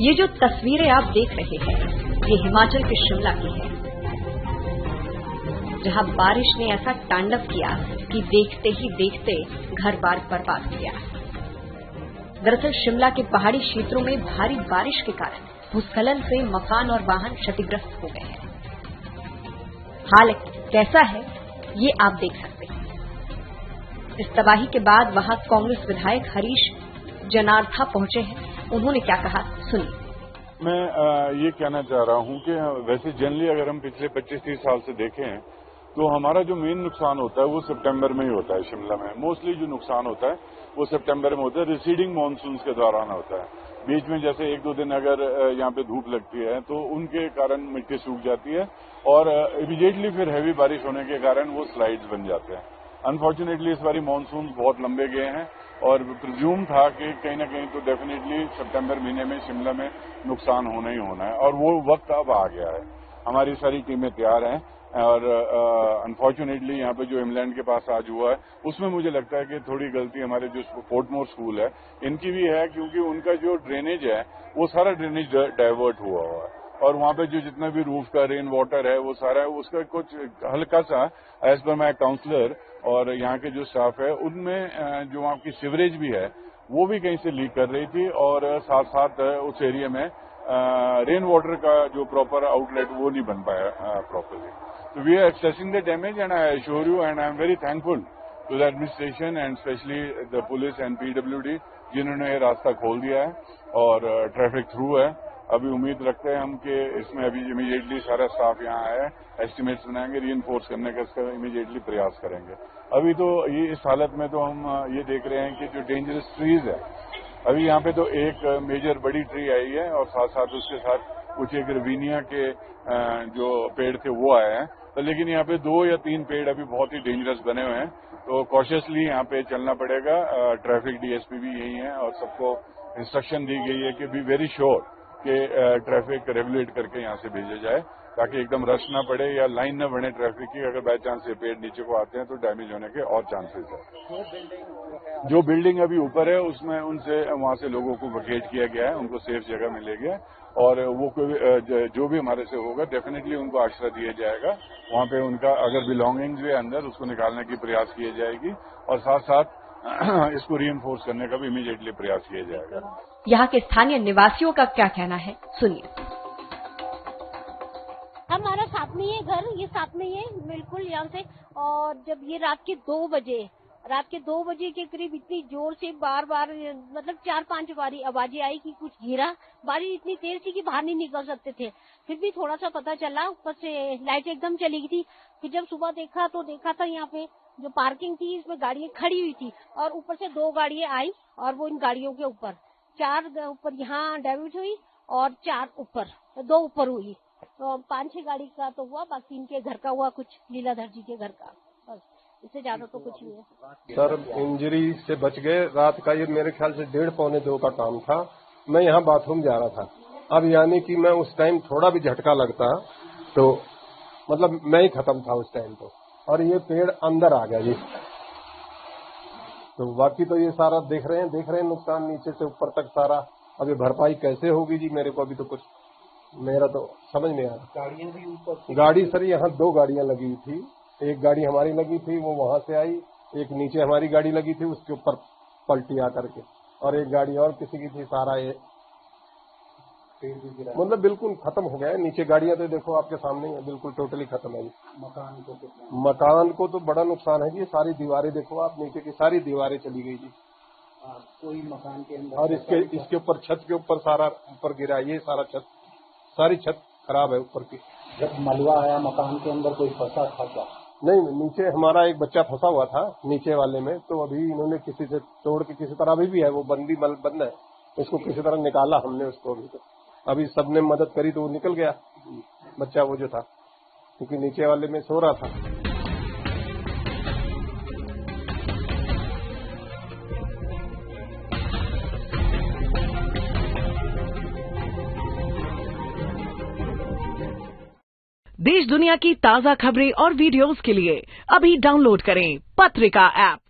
ये जो तस्वीरें आप देख रहे हैं, ये हिमाचल के शिमला की है, जहां बारिश ने ऐसा तांडव किया कि देखते ही देखते घर-बार बर्बाद किया। दरअसल शिमला के पहाड़ी क्षेत्रों में भारी बारिश के कारण भूस्खलन से मकान और वाहन क्षतिग्रस्त हो गए हैं। हाल कैसा है, ये आप देख सकते हैं। इस तबाही के बाद वहां कांग्रेस विधायक हरीश जनार्था पहुंचे हैं। उन्होंने क्या कहा, सुनिए। मैं ये कहना चाह रहा हूं कि वैसे जनरली अगर हम पिछले 25-30 साल से देखें तो हमारा जो मेन नुकसान होता है वो सितंबर में ही होता है। शिमला में मोस्टली जो नुकसान होता है वो सितंबर में होता है, रिसीडिंग मानसून के दौरान होता है। बीच में जैसे 1-2 दिन अगर यहाँ पे धूप लगती है तो उनके कारण मिट्टी सूख जाती है और इमीडिएटली फिर हैवी बारिश होने के कारण वो स्लाइड्स बन जाते हैं। अनफॉर्चुनेटली इस बारी मानसून बहुत लंबे गए हैं और प्रिज्यूम था कि कहीं ना कहीं तो डेफिनेटली सितंबर महीने में शिमला में नुकसान होना ही होना है और वो वक्त अब आ गया है। हमारी सारी टीमें तैयार हैं और अनफॉर्चुनेटली यहाँ पे जो इंग्लैंड के पास आज हुआ है उसमें मुझे लगता है कि थोड़ी गलती हमारे जो फोर्टमोर स्कूल है इनकी भी है, क्योंकि उनका जो ड्रेनेज है वो सारा ड्रेनेज डाइवर्ट हुआ है और वहां पे जो जितना भी रूफ का रेन वाटर है वो सारा उसका कुछ हल्का सा एज पर माई काउंसलर और यहाँ के जो स्टाफ है उनमें जो आपकी सीवरेज भी है वो भी कहीं से लीक कर रही थी और साथ साथ उस एरिया में रेन वाटर का जो प्रॉपर आउटलेट वो नहीं बन पाया properly. So we are assessing the damage, and I assure you, and I am very thankful to the administration and especially the police and PWD जिन्होंने ये रास्ता खोल दिया है और ट्रैफिक थ्रू है। अभी उम्मीद रखते हैं हम कि इसमें अभी इमीडिएटली सारा स्टाफ यहाँ आया है, एस्टिमेट्स बनाएंगे, रीइंफोर्स करने का इसका इमीडिएटली प्रयास करेंगे। अभी तो ये इस हालत में तो हम ये देख रहे हैं कि जो डेंजरस ट्रीज है, अभी यहाँ पे तो एक मेजर बड़ी ट्री आई है और साथ साथ उसके साथ कुछ एक रवीनिया के जो पेड़ थे वो आए हैं, तो लेकिन यहाँ पे 2 या 3 पेड़ अभी बहुत ही डेंजरस बने हुए हैं, तो कॉशियसली यहाँ पे चलना पड़ेगा। ट्रैफिक डीएसपी भी यही है और सबको इंस्ट्रक्शन दी गई है कि बी वेरी श्योर कि ट्रैफिक रेगुलेट करके यहाँ से भेजा जाए ताकि एकदम रश ना पड़े या लाइन न बने ट्रैफिक की। अगर बाय चांस ये पेड़ नीचे को आते हैं तो डैमेज होने के और चांसेस है। जो बिल्डिंग अभी ऊपर है उसमें उनसे वहां से लोगों को वकेट किया गया है, उनको सेफ जगह मिलेगी और वो जो भी हमारे से होगा डेफिनेटली उनको आश्रय दिया जाएगा। वहां पे उनका अगर बिलोंगिंग्स भी अंदर उसको निकालने की प्रयास किए जाएगी और साथ साथ इसको रीइंफोर्स करने का भी इमीडिएटली प्रयास किया जाएगा। यहाँ के स्थानीय निवासियों का क्या कहना है, सुनिए। हमारा साथ में ही है घर, ये साथ में ही है बिल्कुल यहाँ से। और जब ये रात के 2 बजे के करीब इतनी जोर से बार मतलब 4-5 बारी आवाजें आई कि कुछ गिरा। बारिश इतनी तेज थी कि बाहर नहीं निकल सकते थे, फिर भी थोड़ा सा पता चला, ऊपर से लाइट एकदम चली गई थी। फिर जब सुबह देखा था यहाँ पे जो पार्किंग थी इसमें गाड़ियां खड़ी हुई थी और ऊपर से 2 गाड़ियां आई और वो इन गाड़ियों के ऊपर 4 ऊपर यहाँ डाइवर्ट हुई और 4 ऊपर 2 ऊपर हुई, तो 5-6 गाड़ी का तो हुआ, बाकी इनके घर का हुआ, कुछ लीलाधर जी के घर का, बस इससे ज्यादा तो कुछ नहीं है। सर इंजरी से बच गए। रात का ये मेरे ख्याल से 1:30-2 का काम था। मैं यहाँ बाथरूम जा रहा था। अब यानी कि मैं उस टाइम थोड़ा भी झटका लगता तो मतलब मैं ही खत्म था उस टाइम तो, और ये पेड़ अंदर आ गया जी। तो बाकी तो ये सारा देख रहे हैं नुकसान नीचे से ऊपर तक सारा। अभी भरपाई कैसे होगी जी, मेरे को अभी तो कुछ मेरा तो समझ नहीं आ रहा। गाड़ियां भी ऊपर, गाड़ी सर यहाँ 2 गाड़ियां लगी हुई थी। एक गाड़ी हमारी लगी थी, वो वहां से आई, एक नीचे हमारी गाड़ी लगी थी उसके ऊपर पलटी आकर के, और एक गाड़ी और किसी की थी। सारा ये मतलब बिल्कुल खत्म हो गया है। नीचे गाड़ियां तो देखो आपके सामने है, बिल्कुल टोटली खत्म है। मकान को तो बड़ा नुकसान है जी। सारी दीवारें देखो आप, नीचे की सारी दीवारें चली गई जी। कोई मकान के अंदर, और इसके ऊपर छत के ऊपर सारा ऊपर गिरा, ये सारा सारी छत खराब है ऊपर की। जब मलबा आया मकान के अंदर कोई फंसा था क्या? नहीं, नीचे हमारा एक बच्चा फंसा हुआ था नीचे वाले में, तो अभी इन्होंने किसी से तोड़ के किसी तरह अभी भी है वो बंद है, उसको किसी तरह निकाला हमने उसको। अभी सबने मदद करी तो वो निकल गया बच्चा वो जो था, क्योंकि नीचे वाले में सो रहा था। देश दुनिया की ताजा खबरें और वीडियोस के लिए अभी डाउनलोड करें पत्रिका ऐप।